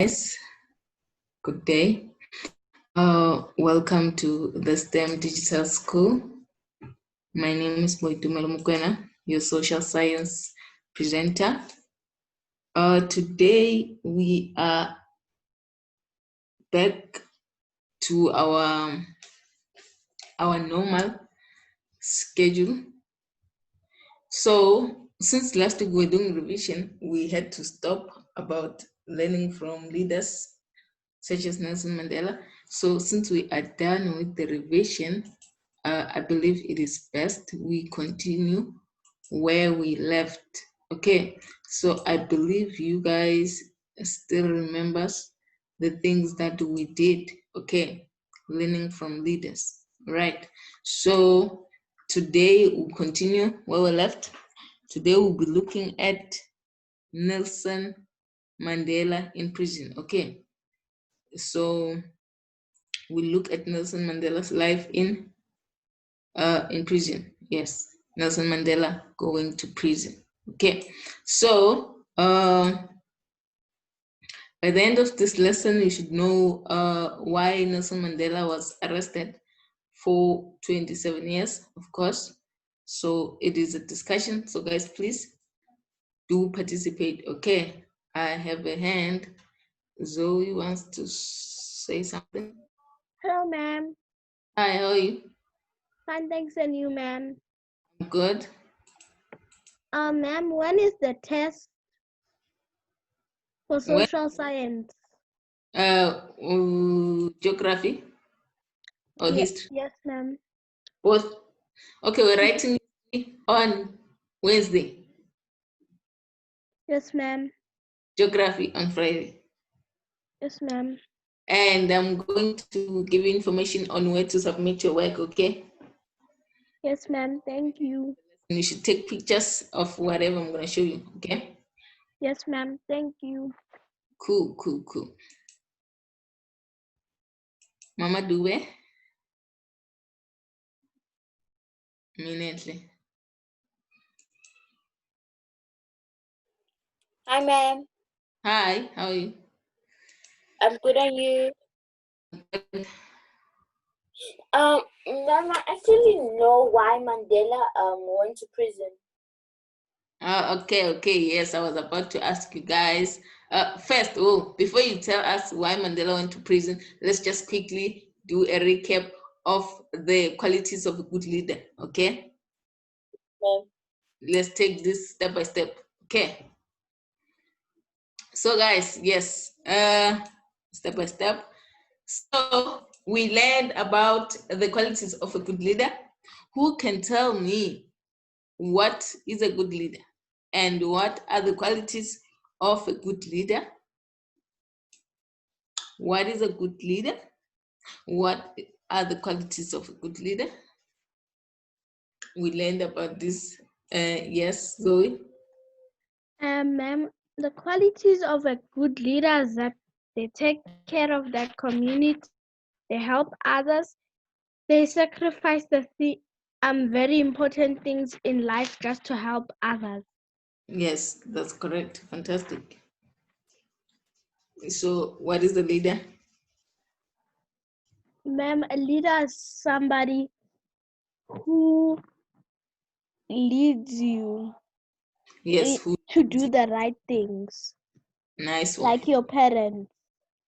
Guys, good day. Welcome to the STEM Digital School. My name is Boitumelo Mukwena, your social science presenter. Today we are back to our normal schedule. So since last week we were doing revision, we had to stop about learning from leaders such as Nelson Mandela. So since we are done with the revision, I believe it is best we continue where we left. Okay, so I believe you guys still remembers the things that we did. Okay, learning from leaders, right? So today we'll continue where we left. Today we'll be looking at Nelson Mandela in prison. Okay, so we look at Nelson Mandela's life in prison. Yes, Nelson Mandela going to prison. Okay, so by the end of this lesson, you should know why Nelson Mandela was arrested for 27 years, of course. So it is a discussion. So guys, please do participate. Okay, I have a hand. Zoe wants to say something. Hello, ma'am. Hi, how are you? Fine, thanks, and you, ma'am? I'm good. Ma'am, when is the test for social science? Geography or history? Yes, ma'am. Both. Okay, we're writing on Wednesday. Yes, ma'am. Geography on Friday. Yes, ma'am. And I'm going to give you information on where to submit your work, okay? Yes, ma'am. Thank you. And you should take pictures of whatever I'm going to show you, okay? Yes, ma'am. Thank you. Cool. Mama Dube? Immediately. Hi, ma'am. Hi, how are you? I'm good, and you? Ma'am, I actually know why Mandela went to prison. Okay. Yes, I was about to ask you guys. First, before you tell us why Mandela went to prison, let's just quickly do a recap of the qualities of a good leader, okay? Ma'am. Let's take this step by step, okay? So guys, yes, step by step. So we learned about the qualities of a good leader. Who can tell me what is a good leader and what are the qualities of a good leader? What is a good leader? What are the qualities of a good leader? We learned about this. Yes, Zoe? Ma'am, the qualities of a good leader is that they take care of their community, they help others, they sacrifice the very important things in life just to help others. Yes, that's correct. Fantastic. So what is the leader? Ma'am, a leader is somebody who leads you Yes, who? to do the right things. Nice one. Like your parents.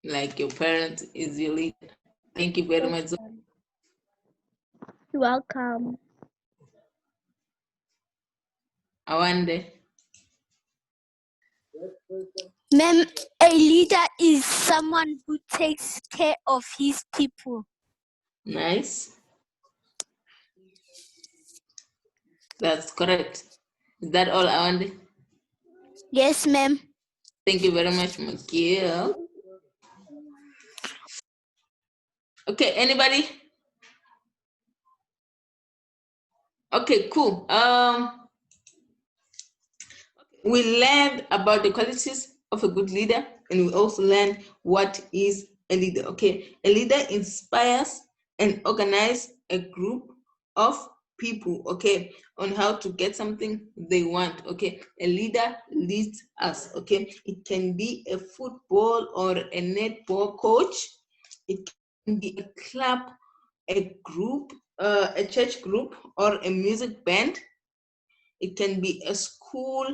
Like your parent is your leader. Thank you very much. You're welcome. Awande. Ma'am, a leader is someone who takes care of his people. Nice. That's correct. Is that all, Awande? Yes, ma'am. Thank you very much, Miguel. Okay, anybody? Okay, cool. We learned about the qualities of a good leader, and we also learned what is a leader. Okay, a leader inspires and organizes a group of people, okay, on how to get something they want, okay. A leader leads us, okay. It can be a football or a netball coach. It can be a club, a group, a church group, or a music band. It can be a school,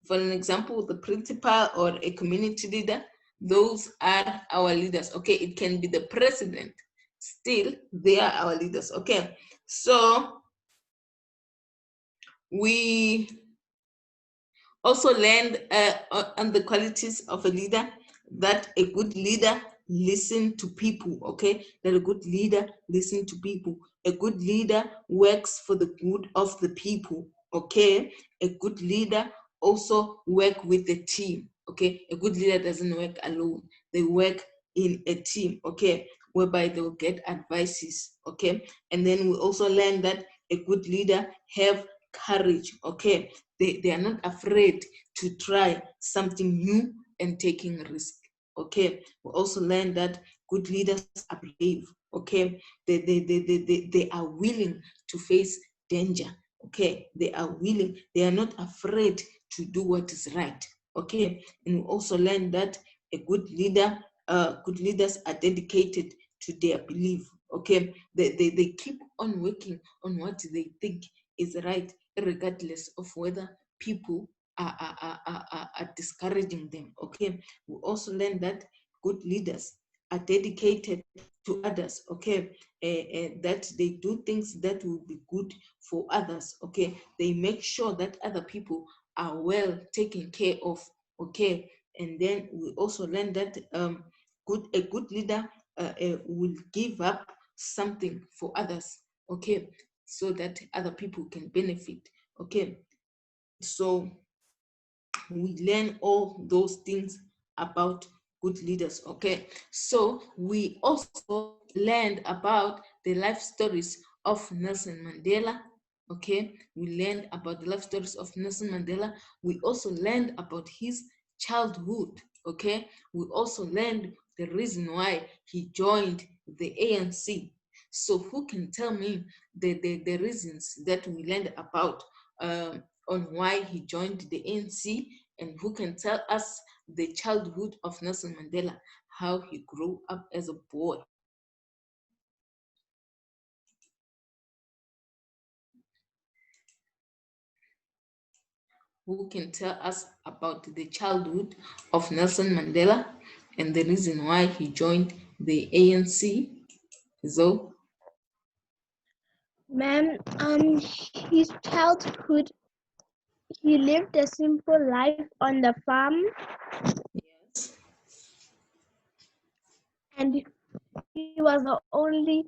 for an example, the principal or a community leader. Those are our leaders, okay. It can be the president. Still, they are our leaders, okay. So we also learned on the qualities of a leader, that a good leader listen to people, okay. That a good leader listen to people. A good leader works for the good of the people, okay. A good leader also work with the team, okay. A good leader doesn't work alone. They work in a team, okay, whereby they will get advices, okay. And then we also learn that a good leader have courage, okay. They are not afraid to try something new and taking risk, okay. We also learn that good leaders are brave, okay. They are willing to face danger, okay. They are willing, they are not afraid to do what is right, okay. And we also learn that a good leader, good leaders are dedicated to their belief, okay. They keep on working on what they think is right, regardless of whether people are discouraging them, okay. We also learn that good leaders are dedicated to others, okay. That they do things that will be good for others, okay. They make sure that other people are well taken care of, okay. And then we also learn that a good leader will give up something for others, okay, so that other people can benefit, okay. So we learn all those things about good leaders, okay. So we also learned about the life stories of Nelson Mandela, okay. We learned about the life stories of Nelson Mandela. We also learned about his childhood, okay. We also learned the reason why he joined the ANC. So who can tell me the reasons that we learned about on why he joined the ANC, and who can tell us the childhood of Nelson Mandela, how he grew up as a boy? Who can tell us about the childhood of Nelson Mandela and the reason why he joined the ANC? So, Ma'am, his childhood, he lived a simple life on the farm, yes. and he was the only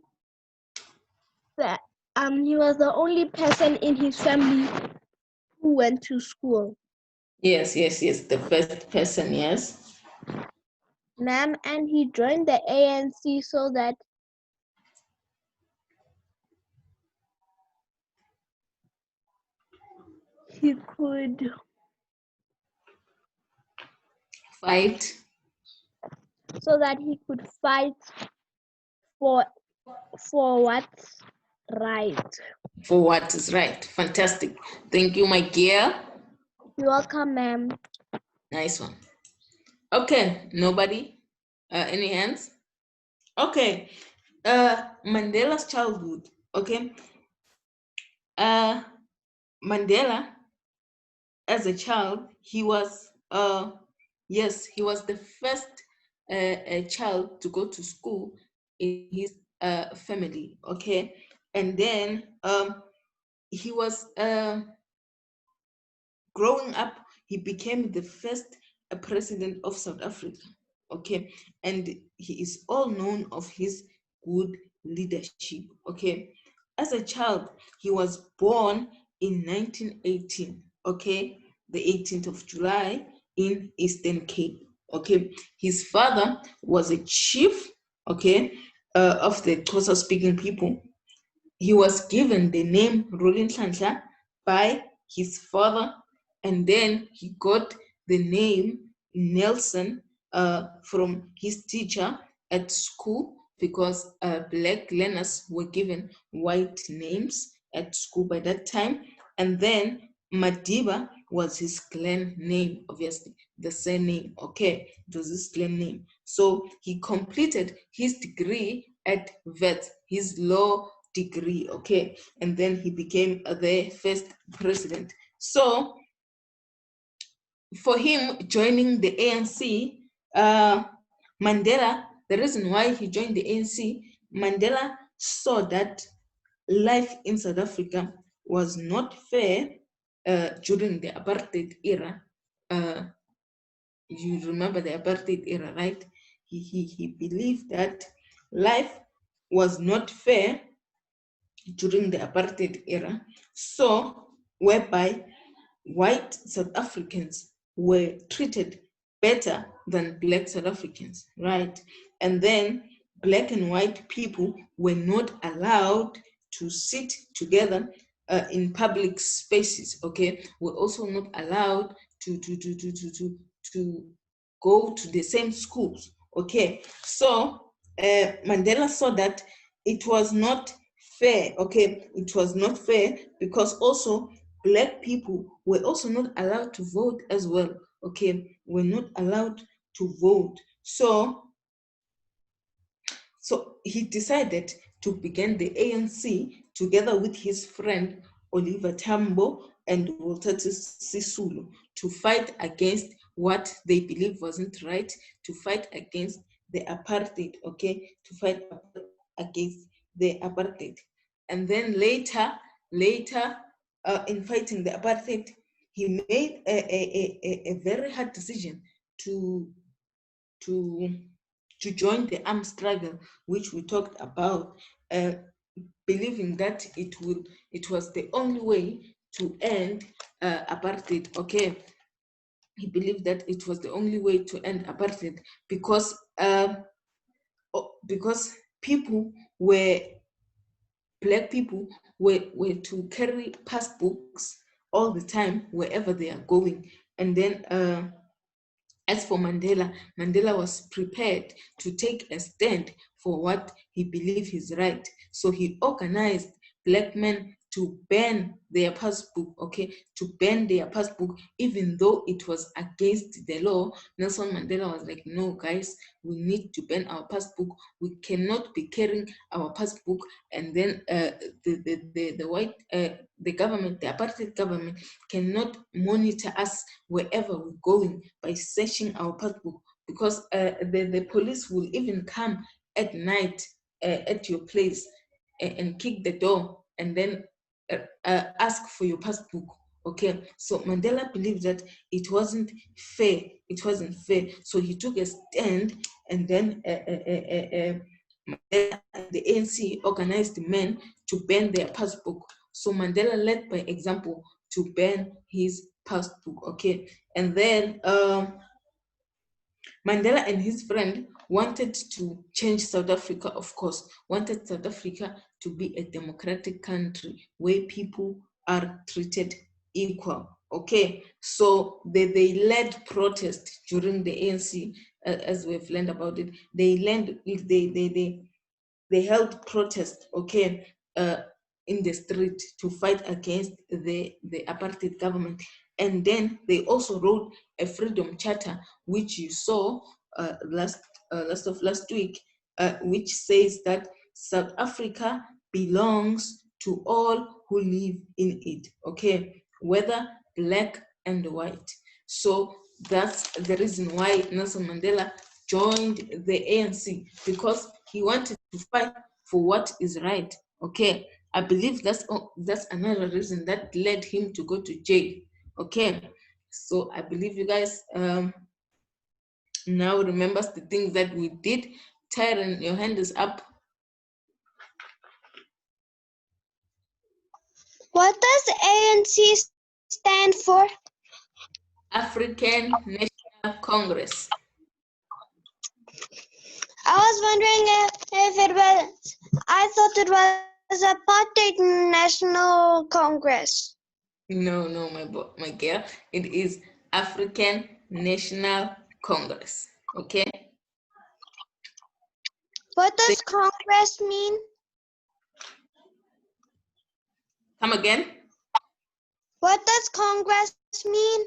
he was the only person in his family who went to school. Yes, yes, yes, the first person, yes. Ma'am, and he joined the ANC so that he could Fight fight for what's right. for what is right. Fantastic. Thank you, my dear. You're welcome, ma'am. Nice one. Okay, nobody? Any hands? Okay. Mandela's childhood. Okay. Mandela, as a child, he was yes, he was the first child to go to school in his family. Okay. And then he was growing up, he became the first president of South Africa, okay? And he is all known of his good leadership, okay? As a child, he was born in 1918, okay? The 18th of July in Eastern Cape, okay? His father was a chief, okay, of the Xhosa-speaking people. He was given the name Rolinhlanhla by his father, and then he got the name Nelson from his teacher at school, because black learners were given white names at school by that time. And then Madiba was his clan name, obviously, the surname, okay? It was his clan name. So he completed his degree at VET, his law degree, okay? And then he became the first president. So for him joining the ANC, Mandela, the reason why he joined the ANC, Mandela saw that life in South Africa was not fair during the apartheid era. You remember the apartheid era, right? He believed that life was not fair during the apartheid era, so whereby white South Africans were treated better than black South Africans, right? And then black and white people were not allowed to sit together in public spaces, okay? Were also not allowed to go to the same schools, okay? So Mandela saw that it was not fair, okay? It was not fair because also Black people were also not allowed to vote as well, okay? Were not allowed to vote. So he decided to begin the ANC together with his friend Oliver Tambo and Walter Sisulu to fight against what they believe wasn't right, to fight against the apartheid, okay? To fight against the apartheid. And then later, in fighting the apartheid, he made a very hard decision to join the armed struggle, which we talked about, believing that it was the only way to end apartheid. Okay, he believed that it was the only way to end apartheid because people were Black people were to carry passbooks all the time wherever they are going, and then. As for Mandela, Mandela was prepared to take a stand for what he believed is right. So he organized Black men to ban their passbook, okay, to ban their passbook, even though it was against the law. Nelson Mandela was like, no, guys, we need to ban our passbook. We cannot be carrying our passbook, and then the white, the government, the apartheid government, cannot monitor us wherever we're going by searching our passbook, because the police will even come at night at your place and kick the door and then ask for your passbook. Okay, so Mandela believed that it wasn't fair. It wasn't fair. So he took a stand, and then Mandela and the ANC organized men to ban their passbook. So Mandela led by example to ban his passbook. Okay, and then Mandela and his friend wanted to change South Africa, of course, wanted South Africa to be a democratic country where people are treated equal. Okay, so they led protest during the ANC, as we've learned about it. They held protest, okay, in the street to fight against the apartheid government. And then they also wrote a freedom charter, which you saw last week, which says that South Africa belongs to all who live in it, okay, whether black and white. So that's the reason why Nelson Mandela joined the ANC, because he wanted to fight for what is right. Okay, I believe that's another reason that led him to go to jail. Okay, so I believe you guys now remembers the things that we did. Tyron, your hand is up. What does ANC stand for? African National Congress. I was wondering if it was, I thought it was Apartheid National Congress. No, my girl. It is African National Congress. Okay. What does Congress mean? Come again? What does Congress mean?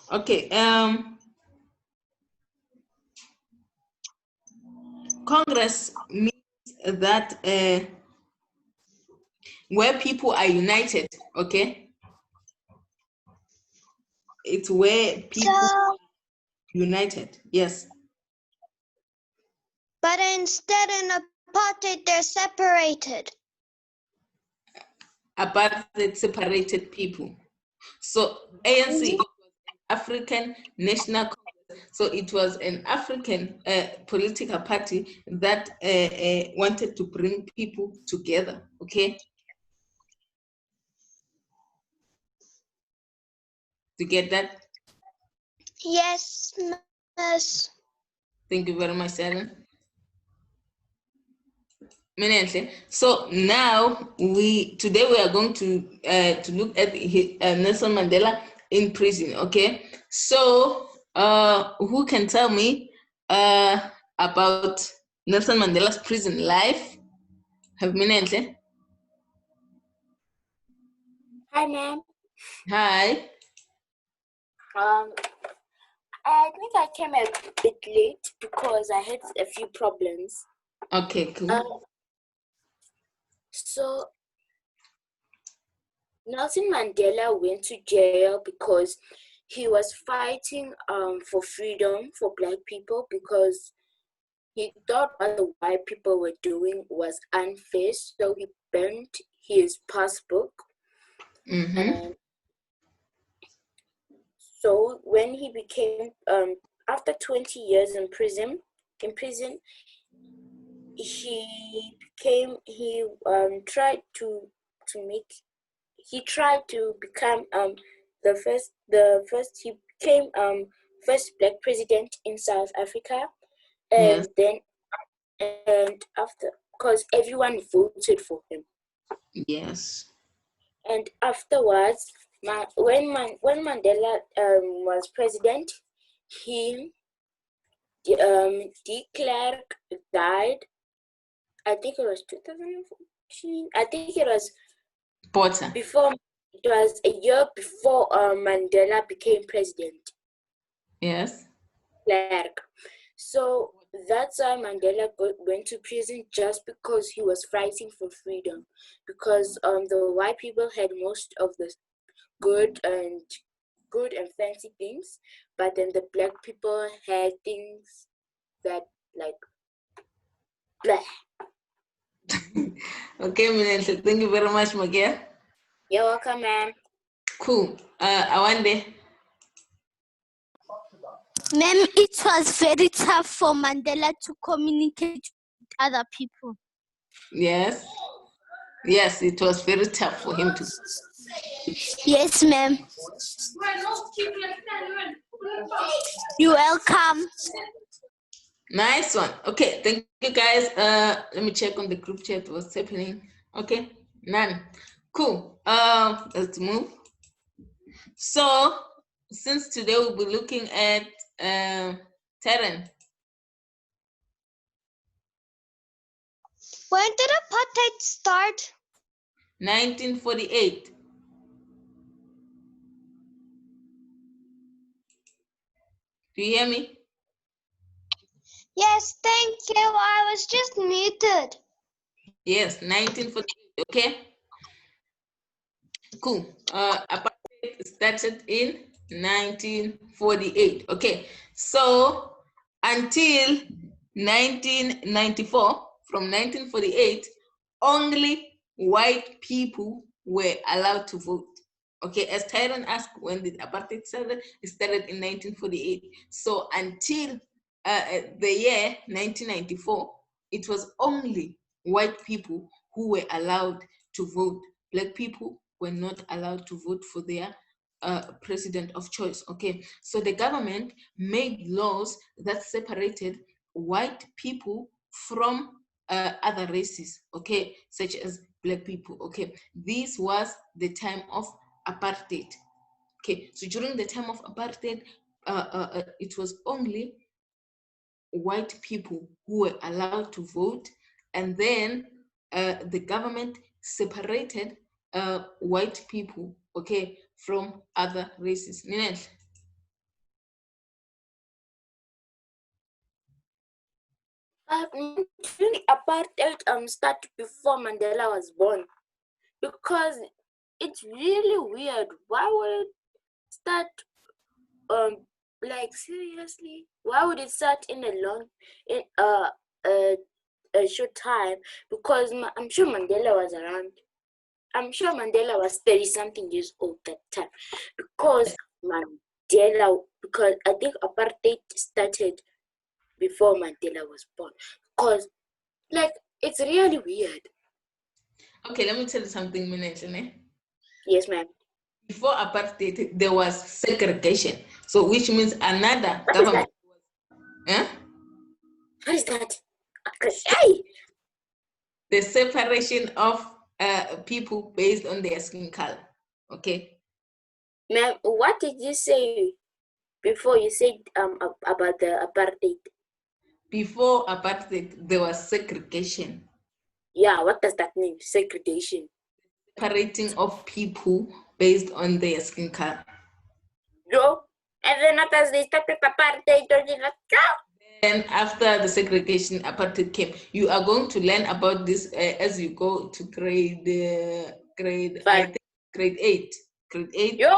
Okay. Congress means that where people are united. Okay. It's where people are united. Yes. But instead in apartheid, they're separated. Apartheid separated people. So ANC it was African National Congress. So it was an African political party that wanted to bring people together. Okay. To get that? Yes, miss. Thank you very much, Sharon. So now today we are going to look at Nelson Mandela in prison. Okay, so who can tell me about Nelson Mandela's prison life? Have Minentle? Hi, ma'am. Hi. I think I came a bit late because I had a few problems. Okay, cool. So Nelson Mandela went to jail because he was fighting for freedom for Black people, because he thought what the white people were doing was unfair, so he burnt his passbook. And so when he became after 20 years in prison, he tried to become he became first Black president in South Africa, and Yes. after, because everyone voted for him. Yes. And afterwards, when Mandela was president, he de Klerk died. I think it was 2014. I think it was Porter. before. It was a year before Mandela became president. Yes. Klerk. So that's why Mandela went to prison, just because he was fighting for freedom. Because the white people had most of the good and fancy things, but then the Black people had things that, like, blah. Okay, Minentle, thank you very much, Magia. You're welcome, ma'am. Cool. Awande. Ma'am, it was very tough for Mandela to communicate with other people. Yes. Yes, it was very tough for him to. Yes, ma'am. You're welcome. Nice one. Okay, thank you guys. Let me check on the group chat what's happening. Okay, none. Cool. Let's move. So since today we'll be looking at Terran. When did apartheid start? 1948. Do you hear me? Yes, thank you. I was just muted. Yes, 1948. Okay. Cool. Apartheid started in 1948. Okay. So until 1994, from 1948, only white people were allowed to vote. Okay, as Tyron asked, when did apartheid started? It started in 1948. So until the year 1994, it was only white people who were allowed to vote. Black people were not allowed to vote for their president of choice. Okay, so the government made laws that separated white people from other races, okay, such as Black people. Okay, this was the time of apartheid. Okay, so during the time of apartheid, it was only white people who were allowed to vote, and then the government separated white people, okay, from other races. Minenhle. During apartheid started before Mandela was born, because it's really weird. Why would it start like seriously? Why would it start in a short time? Because I'm sure Mandela was around. I'm sure Mandela was 30 something years old that time, because because I think apartheid started before Mandela was born. Because like it's really weird. Okay, let me tell you something, Minenhle. Yes, ma'am. Before apartheid, there was segregation. So which means another What is government. that? Eh? What is that? Hey! The separation of people based on their skin color. Okay. Ma'am, what did you say before you said about the apartheid? Before apartheid, there was segregation. Yeah, what does that mean? Segregation. Separating of people based on their skin color. No. And then after they started apartheid, And after the segregation, apartheid came. You are going to learn about this as you go to grade I think grade 8. Grade 8 yo,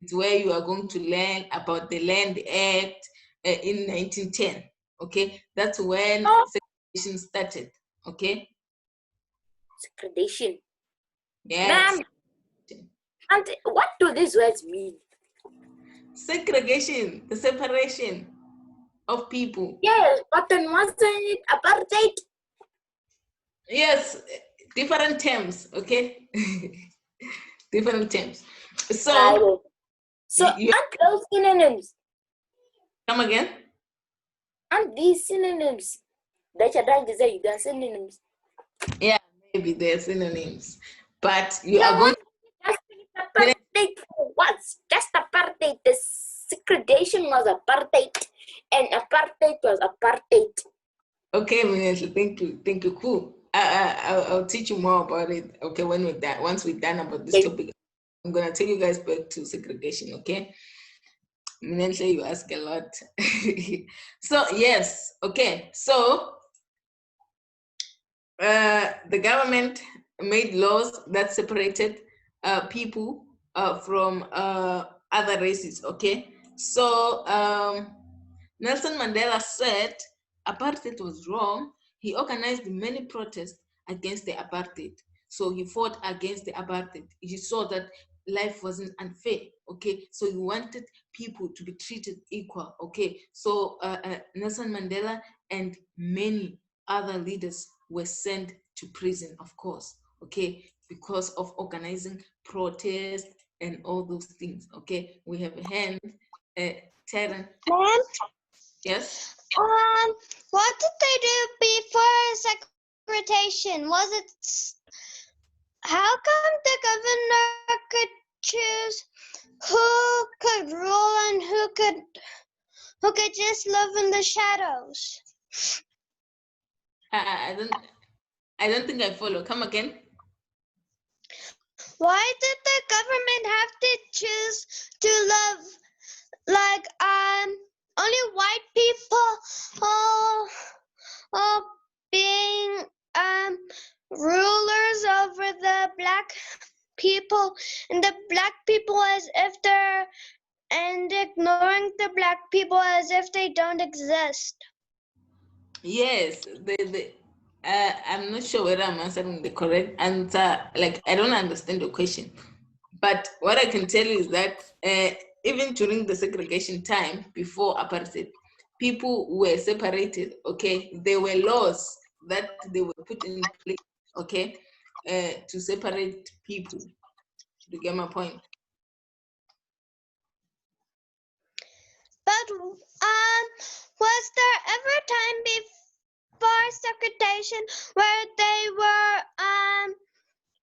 is where you are going to learn about the Land Act in 1910. Okay, that's when no. segregation started. Okay, Segregation. yes, Ma'am, and what do these words mean? segregation, the separation of people. Yes, but then wasn't it apartheid? Yes, different terms. Okay, different terms. So Right. So you aren't those synonyms? come again. Aren't these synonyms? That you're trying to say they're synonyms. Yeah, maybe they're synonyms, but you No, are going just to apartheid for once. Just apartheid. The segregation was apartheid, and apartheid was apartheid. okay, Minnesota, thank you, cool. I'll teach you more about it. Okay, when we're done, once we're done about this topic, I'm gonna take you guys back to segregation. Okay, Minnesota, you ask a lot. So yes, okay, so the government made laws that separated people from other races. Okay, so Nelson Mandela said apartheid was wrong. He organized many protests against the apartheid. So he fought against the apartheid. He saw that life wasn't unfair. Okay, so he wanted people to be treated equal. Okay, so Nelson Mandela and many other leaders were sent to prison, of course. Okay, because of organizing protests and all those things. Okay, we have a hand, Terran. Ma'am, Yes. what did they do before segregation? How come the governor could choose who could rule and who could just live in the shadows? I don't think I follow. Come again. Why did the government have to choose to live like only white people being rulers over the black people, and the black people as if they're and ignoring the black people as if they don't exist? Yes, I'm not sure whether I'm answering the correct answer. Like, I don't understand the question. But what I can tell you is that even during the segregation time before apartheid, people were separated. Okay, there were laws that they were put in place. Okay, to separate people. You get my point? But was there ever a time before segregation where they were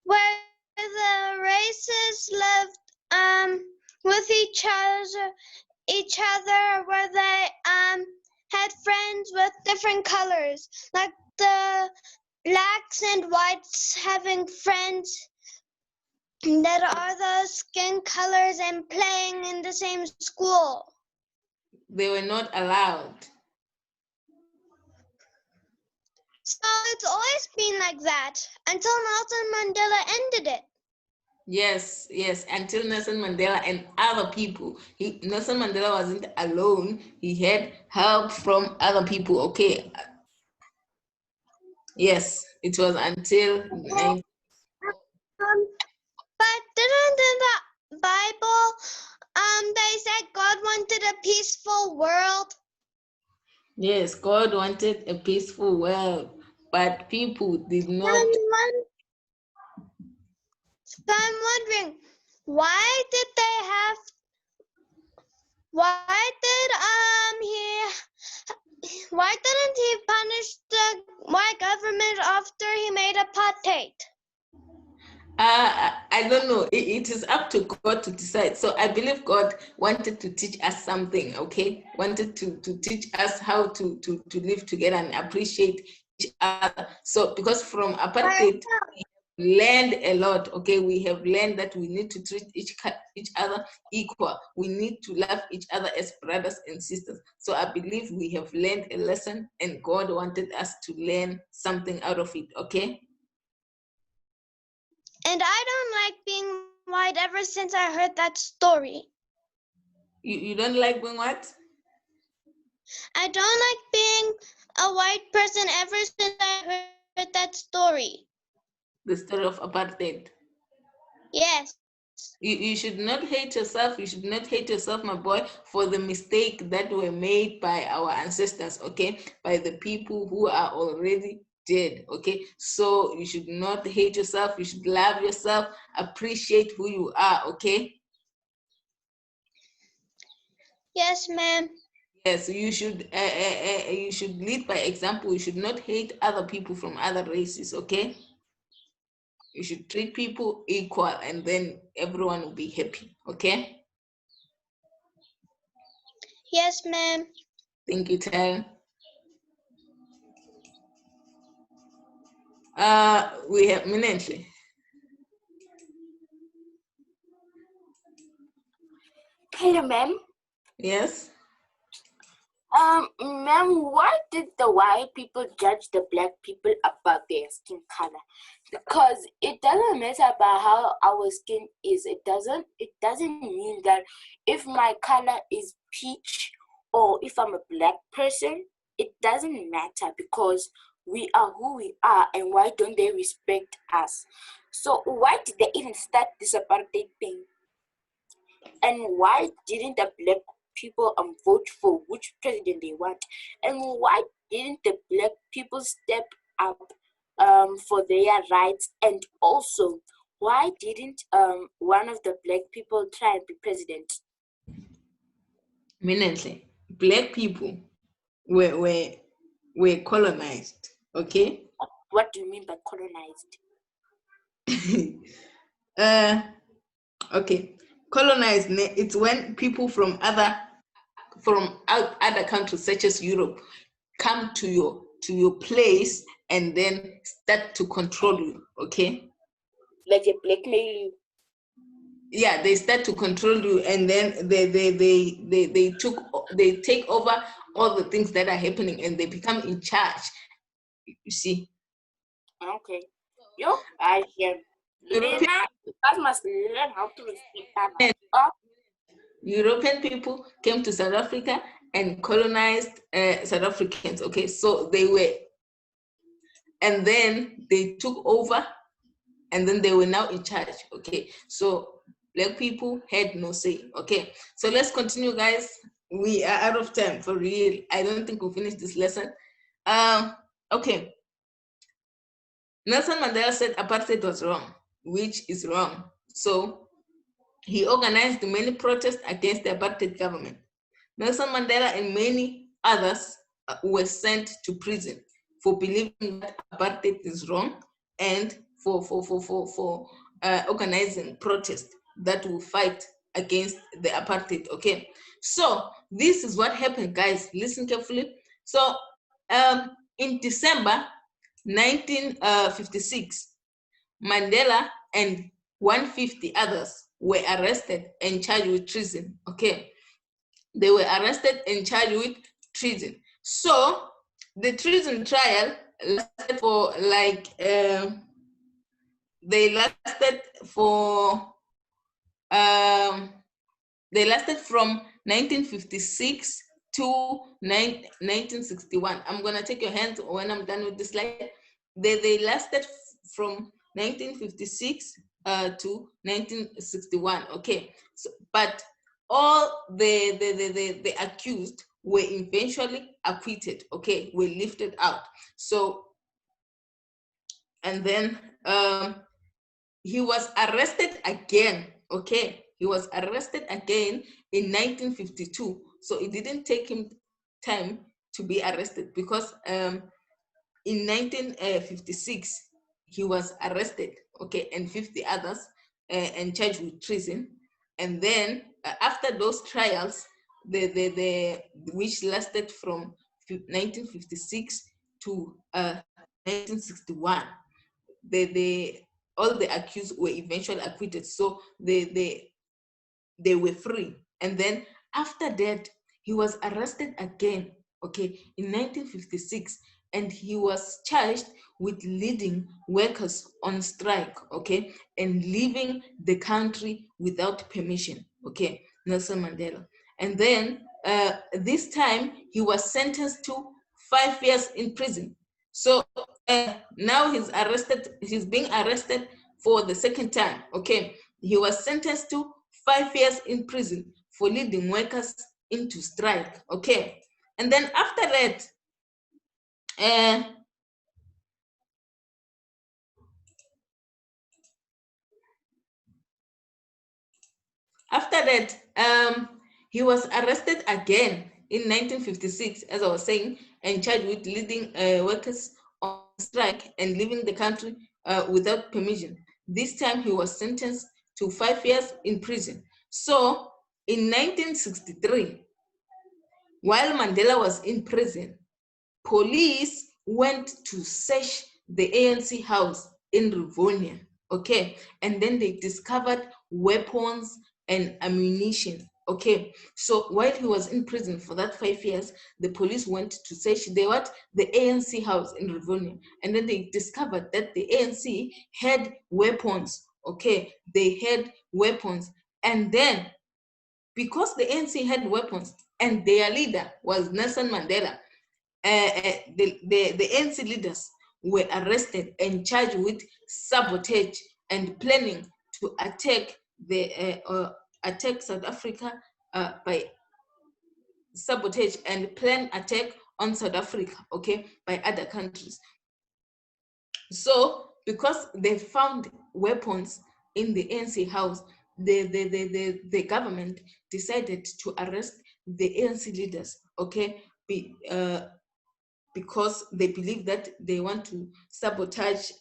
where the races lived with each other, where they had friends with different colors, like blacks and whites having friends that are the skin colors and playing in the same school. They were not allowed. So it's always been like that until Nelson Mandela ended it. Yes, yes, until Nelson Mandela and other people. Nelson Mandela wasn't alone. He had help from other people. Okay. Yes, it was until But didn't in the Bible, they said God wanted a peaceful world? yes, God wanted a peaceful world, but people did not. So I'm wondering, why did they have? Why did Why didn't he punish the white government after he made apartheid? I don't know. It is up to God to decide. So I believe God wanted to teach us something, okay? Wanted to teach us how to live together and appreciate each other. So because from apartheid, we learned a lot, okay? We have learned that we need to treat each other equal. We need to love each other as brothers and sisters. So I believe we have learned a lesson and God wanted us to learn something out of it, okay? And I don't like being white ever since I heard that story. You don't like being what? I don't like being a white person ever since I heard that story. The story of apartheid. Yes. You should not hate yourself. You should not hate yourself, my boy, for the mistake that were made by our ancestors, okay? By the people who are already dead, okay? So you should not hate yourself. You should love yourself. Appreciate who you are, okay? Yes, ma'am. Yes, you should lead by example. You should not hate other people from other races, okay? You should treat people equal and then everyone will be happy, okay? Yes, ma'am. Thank you, Tal. We have Minentle. Hello, ma'am. Yes? Ma'am, why did the white people judge the black people about their skin color? Because it doesn't matter about how our skin is. It doesn't mean that if my color is peach or if I'm a black person, it doesn't matter because we are who we are, and why don't they respect us? So why did they even start this apartheid thing? And why didn't the black people vote for which president they want? And why didn't the black people step up for their rights? And also, why didn't one of the black people try and be president? Minentle. Black people were colonized, okay? What do you mean by colonized? Okay. Colonized, it's when people from other countries such as Europe come to your place and then start to control you, okay? Like they blackmail you? Yeah, they start to control you and then they take over all the things that are happening and they become in charge, you see. Okay. Yo, I hear. European, Lena, you guys must learn how to respect others. Oh, European people came to South Africa and colonized South Africans, okay? So and then they took over and then they were now in charge, okay? So black people had no say, okay? So let's continue, guys. We are out of time for real. I don't think we'll finish this lesson. Okay. Nelson Mandela said apartheid was wrong, which is wrong. So he organized many protests against the apartheid government. Nelson Mandela and many others were sent to prison for believing that apartheid is wrong and for organizing protests that will fight against the apartheid. Okay, so this is what happened, guys. Listen carefully. So in December 1956, Mandela and 150 others were arrested and charged with treason. Okay, they were arrested and charged with treason. So the treason trial lasted for like they lasted for they lasted from 1956 to 1961. I'm gonna take your hands when I'm done with this slide. They lasted from 1956 to 1961. Okay, so, but all the accused were eventually acquitted. Okay, were lifted out. So, and then he was arrested again. Okay, he was arrested again in 1952. So it didn't take him time to be arrested, because in 1956 he was arrested, okay, and 50 others, and charged with treason. And then after those trials, the which lasted from 1956 to 1961, the all the accused were eventually acquitted. So they were free. And then after that, he was arrested again, okay, in 1956, and he was charged with leading workers on strike, okay, and leaving the country without permission, okay, Nelson Mandela. And then this time he was sentenced to 5 years in prison. So now he's being arrested for the second time, okay. He was sentenced to 5 years in prison for leading workers into strike, okay. And then after that, uh, he was arrested again in 1956, as I was saying, and charged with leading workers on strike and leaving the country without permission. This time he was sentenced to 5 years in prison. So in 1963, while Mandela was in prison, police went to search the ANC house in Rivonia, okay? And then they discovered weapons and ammunition, okay? So while he was in prison for that 5 years, the police went to search the ANC house in Rivonia, and then they discovered that the ANC had weapons, okay? They had weapons, and then because the ANC had weapons and their leader was Nelson Mandela, the ANC leaders were arrested and charged with sabotage and planning to attack South Africa by sabotage and plan attack on South Africa, okay, by other countries. So because they found weapons in the ANC house, the government decided to arrest the ANC leaders, okay, because they believe that they want to sabotage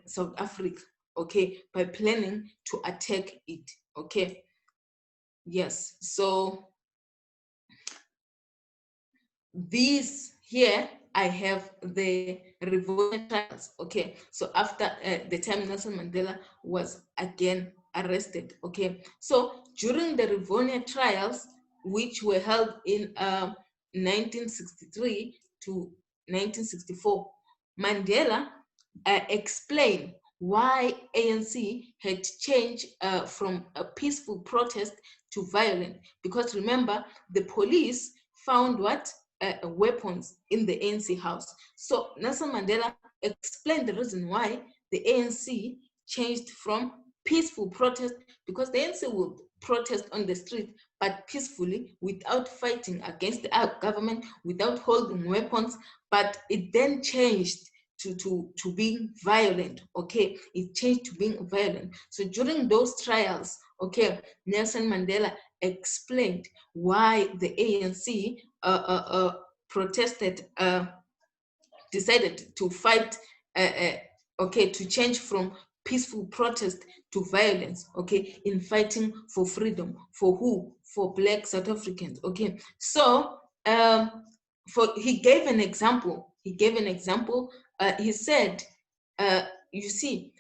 South Africa, okay, by planning to attack it, okay. Yes, so these here I have the Rivonia trials, okay. So after the time Nelson Mandela was again arrested, okay. So during the Rivonia trials, which were held in 1963 to 1964, Mandela explained why ANC had changed from a peaceful protest to violent. Because remember, the police found what? Weapons in the ANC house. So Nelson Mandela explained the reason why the ANC changed from peaceful protest, because the ANC would protest on the street, but peacefully, without fighting against the government, without holding weapons. But it then changed to being violent, okay. It changed to being violent. So during those trials, okay, Nelson Mandela explained why the ANC protested, decided to fight, okay, to change from peaceful protest to violence, okay, in fighting for freedom. For who? For Black South Africans, okay. So he gave an example. He gave an example. He said, you see,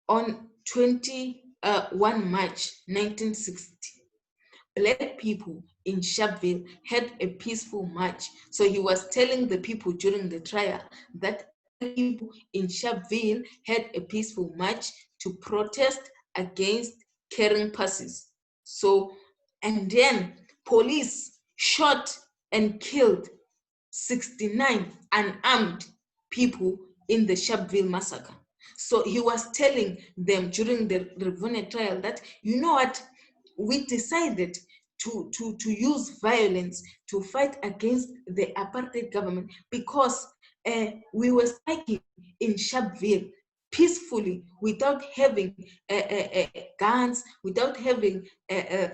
on 21 March 1960, Black people in Sharpeville had a peaceful march. So he was telling the people during the trial that Black people in Sharpeville had a peaceful march to protest against carrying passes. So, and then police shot and killed 69 unarmed people in the Sharpeville massacre. So he was telling them during the Rivonia trial that, you know what, we decided to use violence to fight against the apartheid government because we were striking in Sharpeville peacefully without having guns, without having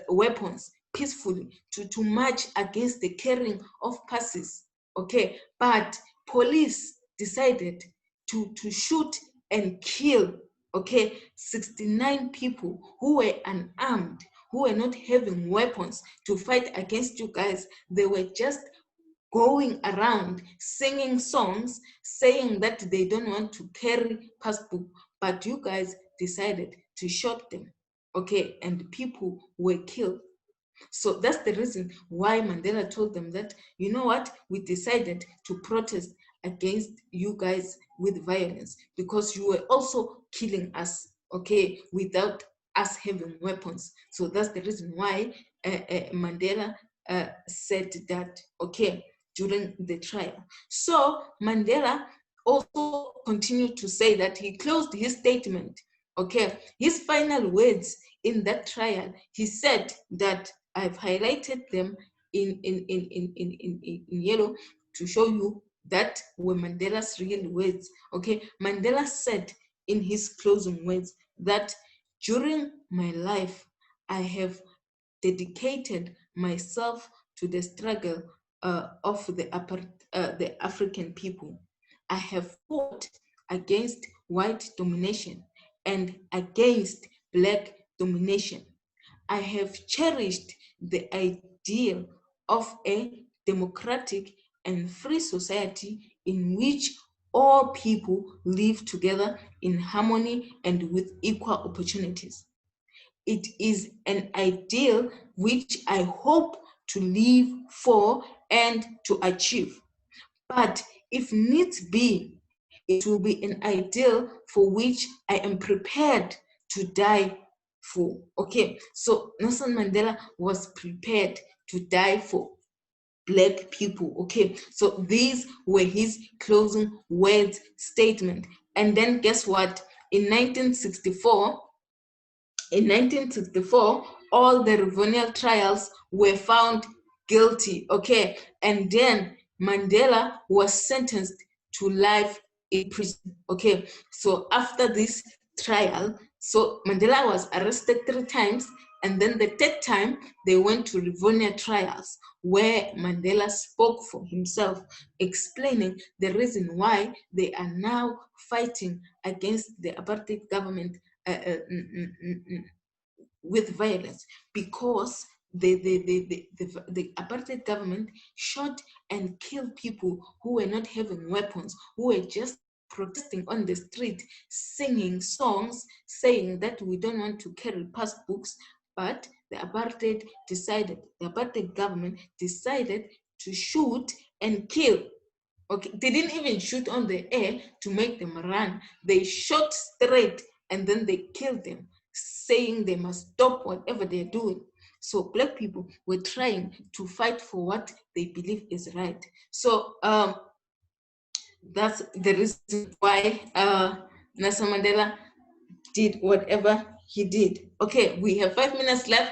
weapons, peacefully to march against the carrying of passes. Okay, but police decided to shoot and kill, okay, 69 people who were unarmed, who were not having weapons to fight against you guys. They were just going around singing songs saying that they don't want to carry passport, but you guys decided to shoot them, okay, and people were killed. So that's the reason why Mandela told them that, you know what, we decided to protest against you guys with violence because you were also killing us, okay, without us having weapons. So that's the reason why Mandela said that, okay, during the trial. So Mandela also continued to say that he closed his statement, okay, his final words in that trial, he said that, I've highlighted them in yellow to show you that were Mandela's real words. Okay, Mandela said in his closing words that during my life, I have dedicated myself to the struggle of the African people. I have fought against white domination and against Black domination. I have cherished the ideal of a democratic and free society in which all people live together in harmony and with equal opportunities. It is an ideal which I hope to live for and to achieve. But if needs be, it will be an ideal for which I am prepared to die for. Okay, so Nelson Mandela was prepared to die for Black people. Okay, so these were his closing words statement. And then guess what? In 1964, all the Rivonia trials were found guilty, okay? And then Mandela was sentenced to life in prison, okay? So after this trial, so Mandela was arrested 3 times, and then the third time, they went to Rivonia trials, where Mandela spoke for himself, explaining the reason why they are now fighting against the apartheid government with violence, because the apartheid government shot and killed people who were not having weapons, who were just protesting on the street, singing songs, saying that we don't want to carry passbooks. But the apartheid government decided to shoot and kill. Okay, they didn't even shoot on the air to make them run. They shot straight and then they killed them, saying they must stop whatever they're doing. So Black people were trying to fight for what they believe is right. So that's the reason why Nelson Mandela did whatever he did. Okay, we have 5 minutes left.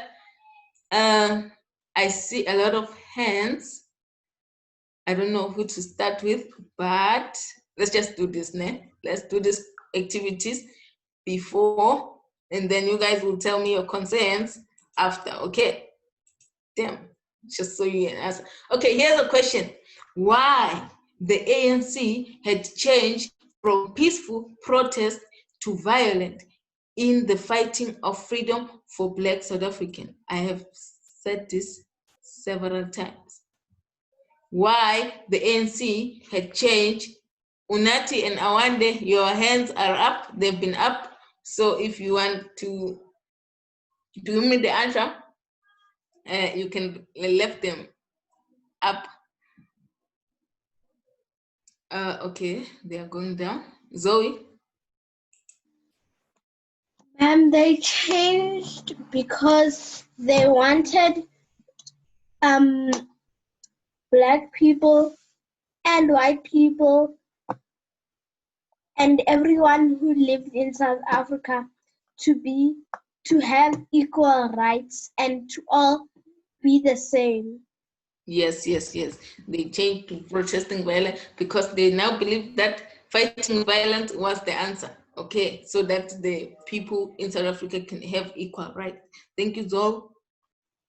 I see a lot of hands. I don't know who to start with, but let's just do this now. Let's do these activities before, and then you guys will tell me your concerns after, okay? Damn, just so you can answer. Okay, here's a question. Why the ANC had changed from peaceful protest to violent in the fighting of freedom for Black South African? I have said this several times. why the ANC had changed. Unati and Awande, your hands are up. They've been up. So if you want to give me the answer, you can left them up. Okay, they are going down. Zoe? And they changed because they wanted black people and white people and everyone who lived in South Africa to have equal rights and to all be the same. Yes. They changed to protesting violence because they now believe that fighting violence was the answer. Okay, so that the people in South Africa can have equal rights. Thank you, Zoe.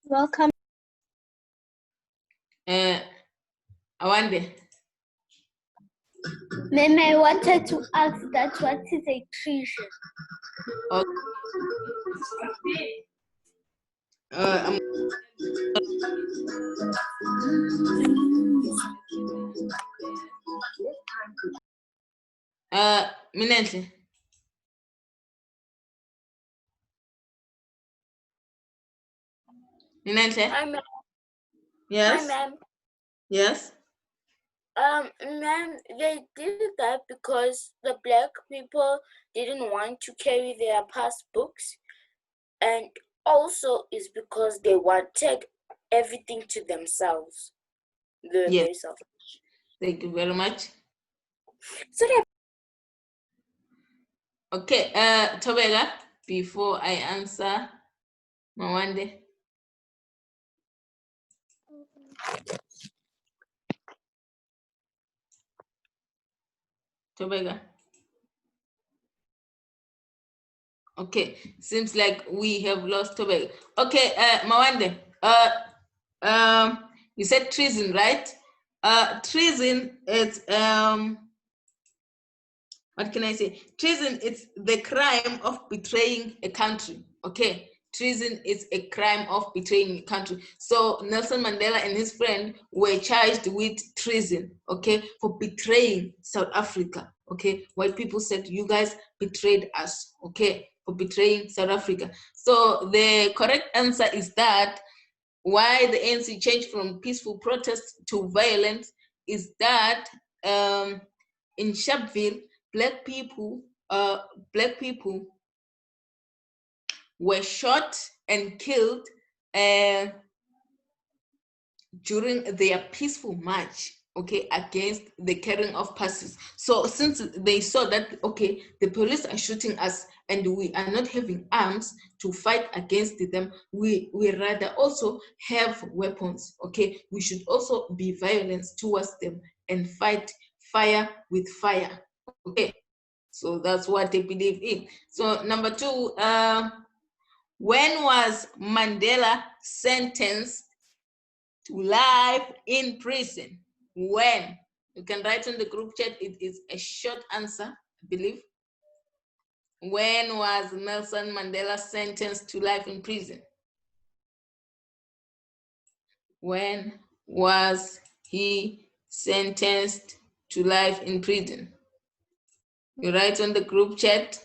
Welcome. Awande. Ma'am, I wanted to ask that what is a treason? I'm Minentle. Minentle. Hi, ma'am. Yes. Hi, ma'am. Yes. Ma'am, they did that because the black people didn't want to carry their passbooks, and also is because they wanted everything to themselves. Yes. Themselves. Thank you very much. So they Okay, Tobega, before I answer Mawande. Tobega. Okay, seems like we have lost Tobega. Okay, Mawande, you said treason, right? Treason is what can I say? Treason is the crime of betraying a country. Okay, treason is a crime of betraying a country. So Nelson Mandela and his friend were charged with treason, okay, for betraying South Africa. Okay, white people said you guys betrayed us, okay, for betraying South Africa. So the correct answer is that why the ANC changed from peaceful protest to violence is that in Sharpeville, black people were shot and killed during their peaceful march, okay, against the carrying of passes. So since they saw that, okay, the police are shooting us and we are not having arms to fight against them, we rather also have weapons, okay? We should also be violent towards them and fight fire with fire, okay? So that's what they believe in. So number two, when was Mandela sentenced to life in prison? When? You can write in the group chat. It is a short answer, I believe. When was Nelson Mandela sentenced to life in prison? When was he sentenced to life in prison? You write on the group chat.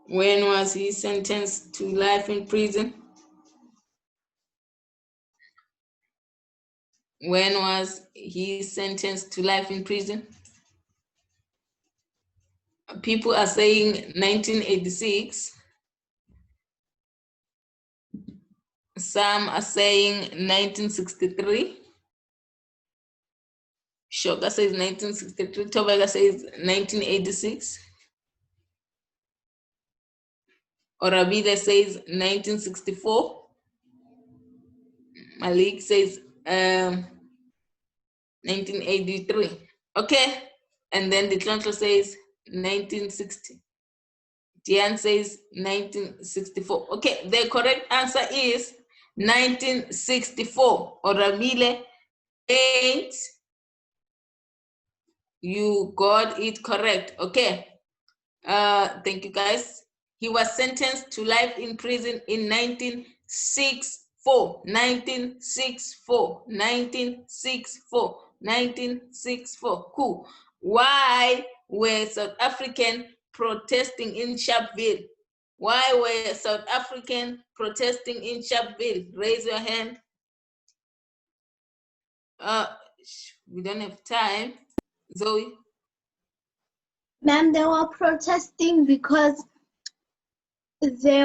When was he sentenced to life in prison? When was he sentenced to life in prison? People are saying 1986. Some are saying 1963. Shoga says 1963. Tobaga says 1986. Orabile says 1964. Malik says 1983. Okay. And then the Tlantla says 1960. Tian says 1964. Okay, the correct answer is 1964. Orabile 8. You got it correct. Okay. Thank you, guys. He was sentenced to life in prison in 1964. 1964, 1964, 1964, 1964. Cool. Why were South African protesting in Sharpeville? Why were South African protesting in Sharpeville? Raise your hand. We don't have time. Zoe? Ma'am, they were protesting because they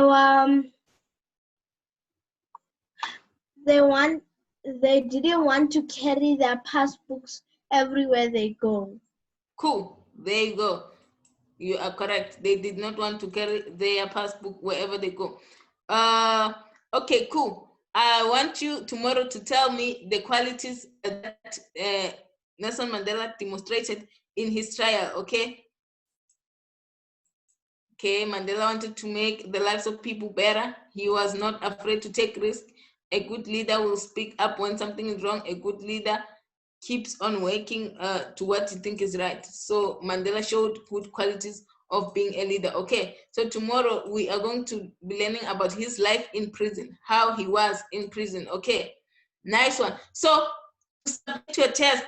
didn't want to carry their passbooks everywhere they go. Cool. There you go. You are correct. They did not want to carry their passbook wherever they go. Okay, cool. I want you tomorrow to tell me the qualities that Nelson Mandela demonstrated in his trial, okay? Okay, Mandela wanted to make the lives of people better. He was not afraid to take risks. A good leader will speak up when something is wrong. A good leader keeps on working to what you think is right. So Mandela showed good qualities of being a leader. Okay, so tomorrow we are going to be learning about his life in prison, how he was in prison. Okay, nice one. So to submit your test,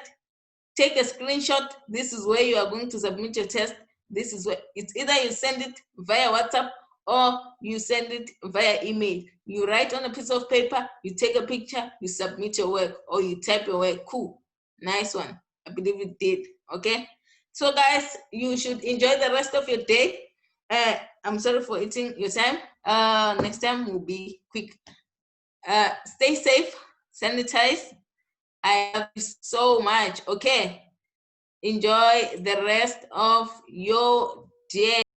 take a screenshot. This is where you are going to submit your test. This is where it's either you send it via WhatsApp or you send it via email. You write on a piece of paper, you take a picture, you submit your work, or you type your work. Cool. Nice one. I believe you did. Okay. So guys, you should enjoy the rest of your day. I'm sorry for eating your time. Next time will be quick. Stay safe, sanitize. I love you so much. Okay. Enjoy the rest of your day.